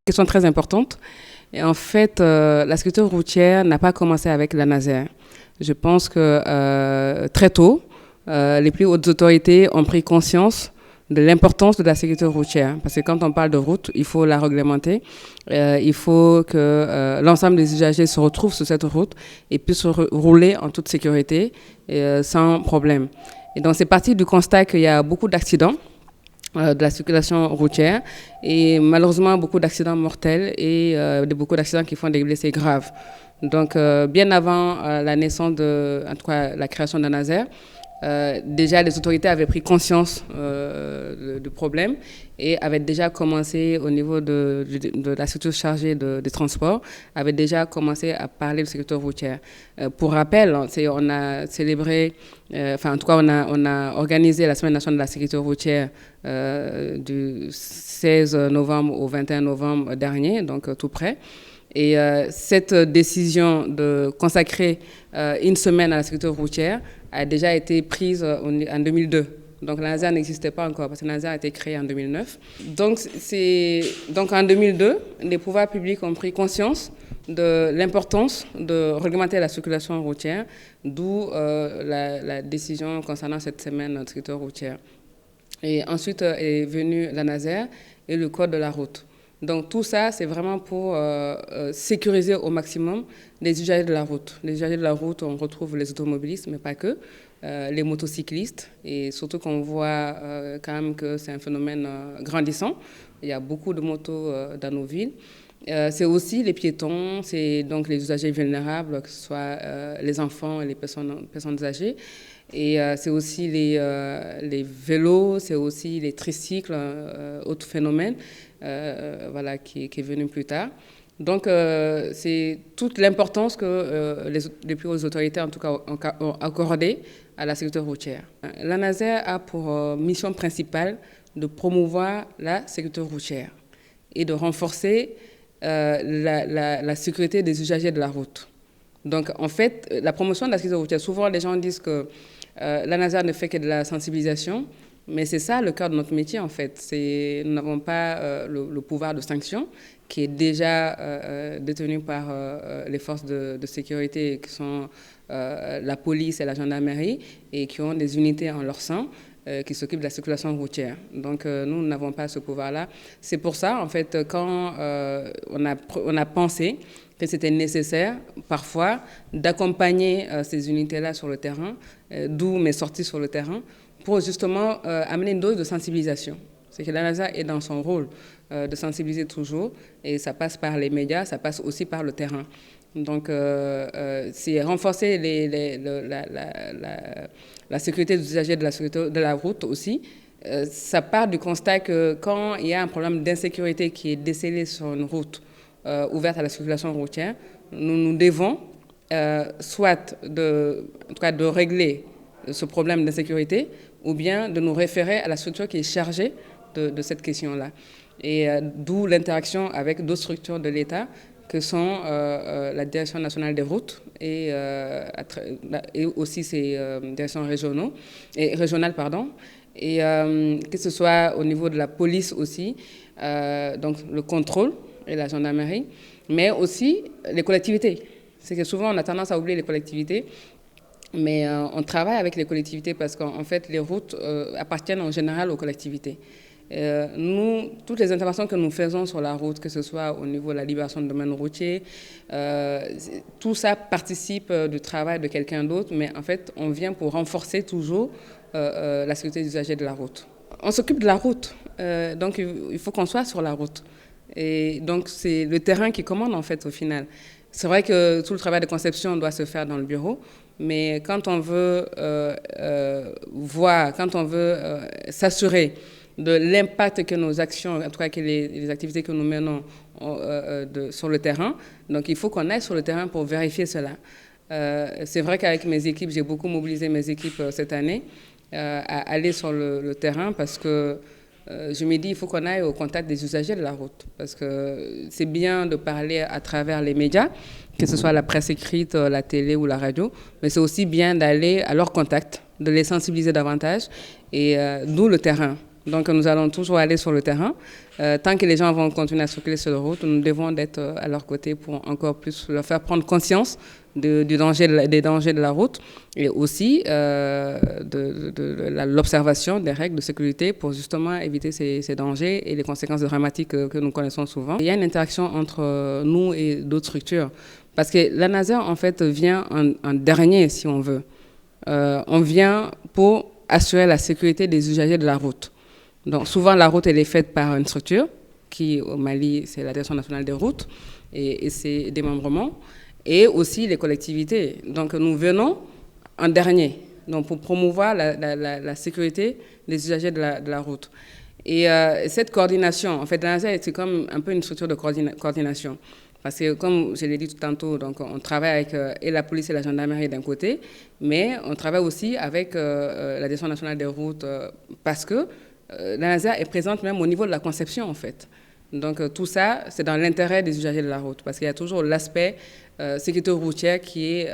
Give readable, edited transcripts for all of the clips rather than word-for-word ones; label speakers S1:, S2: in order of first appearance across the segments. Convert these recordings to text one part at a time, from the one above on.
S1: question très importante. Et en fait, la sécurité routière n'a pas commencé avec la Naser. Je pense que très tôt, les plus hautes autorités ont pris conscience de l'importance de la sécurité routière. Parce que quand on parle de route, il faut la réglementer. Il faut que l'ensemble des usagers se retrouvent sur cette route et puissent rouler en toute sécurité sans problème. Et donc, c'est parti du constat qu'il y a beaucoup d'accidents de la circulation routière et malheureusement beaucoup d'accidents mortels et beaucoup d'accidents qui font des blessés graves. Donc, bien avant la naissance en tout cas la création de la Naser, déjà les autorités avaient pris conscience du problème et avaient déjà commencé au niveau de la structure chargée des transports, avaient déjà commencé à parler de sécurité routière. Pour rappel, on a célébré, en tout cas on a organisé la Semaine nationale de la sécurité routière du 16 novembre au 21 novembre dernier, donc tout près. Et cette décision de consacrer une semaine à la sécurité routière a déjà été prise en 2002. Donc la Naser n'existait pas encore parce que la Naser a été créée en 2009. Donc en 2002, les pouvoirs publics ont pris conscience de l'importance de réglementer la circulation routière, d'où la décision concernant cette semaine de sécurité routière. Et ensuite est venue la Naser et le code de la route. Donc tout ça, c'est vraiment pour sécuriser au maximum les usagers de la route. Les usagers de la route, on retrouve les automobilistes, mais pas que, les motocyclistes, et surtout qu'on voit quand même que c'est un phénomène grandissant. Il y a beaucoup de motos dans nos villes. C'est aussi les piétons, c'est donc les usagers vulnérables, que ce soit les enfants et les personnes âgées. Et c'est aussi les vélos, c'est aussi les tricycles, autre phénomène qui est venu plus tard. Donc c'est toute l'importance que les plus hautes autorités en tout cas ont accordé à la sécurité routière. La Naser a pour mission principale de promouvoir la sécurité routière et de renforcer la sécurité des usagers de la route. Donc en fait, la promotion de la sécurité routière, souvent les gens disent que la Naser ne fait que de la sensibilisation, mais c'est ça le cœur de notre métier en fait. Nous n'avons pas le pouvoir de sanction qui est déjà détenu par les forces de sécurité qui sont la police et la gendarmerie et qui ont des unités en leur sein qui s'occupent de la circulation routière. Donc nous n'avons pas ce pouvoir-là. C'est pour ça en fait quand on a pensé que c'était nécessaire, parfois, d'accompagner ces unités-là sur le terrain, d'où mes sorties sur le terrain, pour justement amener une dose de sensibilisation. C'est que la Naser est dans son rôle de sensibiliser toujours, et ça passe par les médias, ça passe aussi par le terrain. Donc, c'est renforcer la sécurité des usagers de la route aussi. Ça part du constat que quand il y a un problème d'insécurité qui est décelé sur une route, ouverte à la circulation routière, nous devons soit de régler ce problème d'insécurité ou bien de nous référer à la structure qui est chargée de cette question-là. Et d'où l'interaction avec d'autres structures de l'État que sont la Direction nationale des routes et aussi ces directions régionales, et que ce soit au niveau de la police aussi, donc le contrôle et la gendarmerie, mais aussi les collectivités. C'est que souvent on a tendance à oublier les collectivités, mais on travaille avec les collectivités parce qu'en fait les routes appartiennent en général aux collectivités. Nous, toutes les interventions que nous faisons sur la route, que ce soit au niveau de la libération de domaines routiers, tout ça participe du travail de quelqu'un d'autre, mais en fait on vient pour renforcer toujours la sécurité des usagers de la route. On s'occupe de la route, donc il faut qu'on soit sur la route. Et donc, c'est le terrain qui commande, en fait, au final. C'est vrai que tout le travail de conception doit se faire dans le bureau, mais quand on veut s'assurer de l'impact que nos actions, en tout cas que les activités que nous menons sur le terrain, donc il faut qu'on aille sur le terrain pour vérifier cela. C'est vrai qu'avec mes équipes, j'ai beaucoup mobilisé mes équipes cette année à aller sur le terrain parce que je me dis il faut qu'on aille au contact des usagers de la route parce que c'est bien de parler à travers les médias, que ce soit la presse écrite, la télé ou la radio, mais c'est aussi bien d'aller à leur contact, de les sensibiliser davantage et d'où le terrain. Donc nous allons toujours aller sur le terrain. Tant que les gens vont continuer à circuler sur la route, nous devons être à leur côté pour encore plus leur faire prendre conscience des dangers de la route et aussi de l'observation des règles de sécurité pour justement éviter ces dangers et les conséquences dramatiques que nous connaissons souvent. Il y a une interaction entre nous et d'autres structures parce que la NASER en fait vient en dernier si on veut. On vient pour assurer la sécurité des usagers de la route. Donc souvent la route elle est faite par une structure qui au Mali c'est la Direction nationale des routes et ses démembrements et aussi les collectivités. Donc nous venons en dernier donc pour promouvoir la sécurité des usagers de la route. Et cette coordination, en fait, la NASER c'est comme un peu une structure de coordination. Parce que, comme je l'ai dit tout tantôt, donc on travaille avec et la police et la gendarmerie d'un côté, mais on travaille aussi avec la Direction nationale des routes parce que la NASER est présente même au niveau de la conception, en fait. Donc tout ça, c'est dans l'intérêt des usagers de la route, parce qu'il y a toujours l'aspect sécurité routière qui est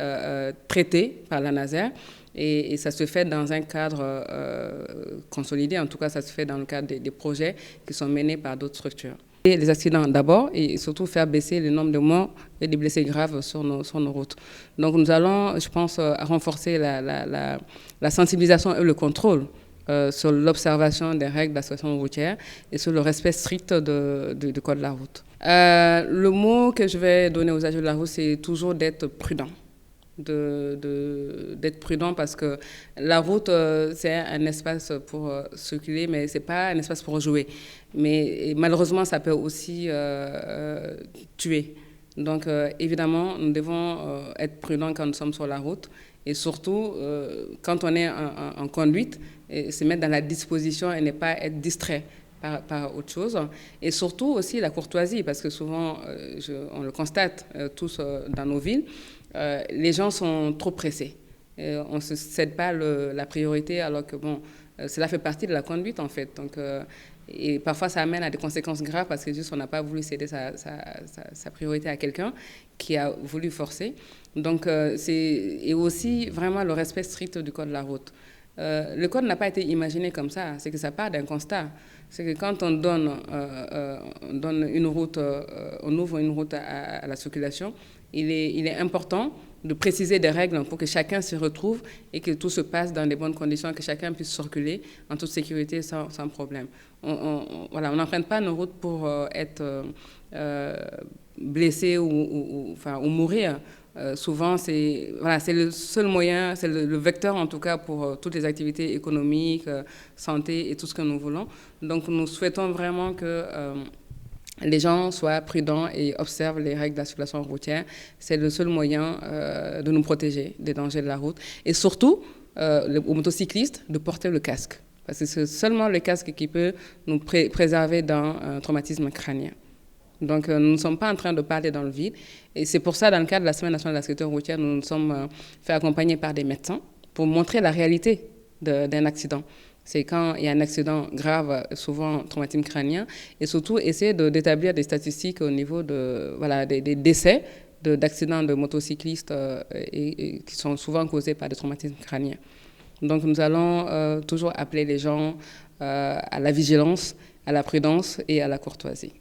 S1: traité par la NASER, et ça se fait dans un cadre consolidé, en tout cas ça se fait dans le cadre des projets qui sont menés par d'autres structures. Et les accidents d'abord, et surtout faire baisser le nombre de morts et des blessés graves sur nos routes. Donc nous allons, je pense, renforcer la sensibilisation et le contrôle sur l'observation des règles de la situation routière et sur le respect strict du code de la route. Le mot que je vais donner aux agents de la route, c'est toujours d'être prudent. D'être prudent parce que la route, c'est un espace pour circuler, mais ce n'est pas un espace pour jouer. Mais malheureusement, ça peut aussi tuer. Donc, évidemment, nous devons être prudents quand nous sommes sur la route et surtout, quand on est en conduite, et se mettre dans la disposition et ne pas être distrait par autre chose. Et surtout aussi la courtoisie, parce que souvent, on le constate tous dans nos villes, les gens sont trop pressés. On ne se cède pas la priorité alors que, bon, cela fait partie de la conduite, en fait. Donc, et parfois, ça amène à des conséquences graves parce que juste on n'a pas voulu céder sa priorité à quelqu'un qui a voulu forcer. Donc, et aussi vraiment le respect strict du code de la route. Le code n'a pas été imaginé comme ça, c'est que ça part d'un constat. C'est que quand on donne une route, on ouvre une route à la circulation, il est important de préciser des règles pour que chacun se retrouve et que tout se passe dans de bonnes conditions, que chacun puisse circuler en toute sécurité sans problème. Voilà, on n'emprunte pas nos routes pour être blessé ou mourir. Souvent, c'est le seul moyen, c'est le vecteur en tout cas pour toutes les activités économiques, santé et tout ce que nous voulons. Donc nous souhaitons vraiment que les gens soient prudents et observent les règles de la circulation routière. C'est le seul moyen de nous protéger des dangers de la route. Et surtout, aux motocyclistes, de porter le casque. Parce que c'est seulement le casque qui peut nous préserver d'un traumatisme crânien. Donc, nous ne sommes pas en train de parler dans le vide. Et c'est pour ça, dans le cadre de la Semaine nationale de la sécurité routière, nous nous sommes fait accompagner par des médecins pour montrer la réalité d'un accident. C'est quand il y a un accident grave, souvent traumatisme crânien, et surtout essayer d'établir des statistiques au niveau des décès d'accidents de motocyclistes et qui sont souvent causés par des traumatismes crâniens. Donc, nous allons toujours appeler les gens à la vigilance, à la prudence et à la courtoisie.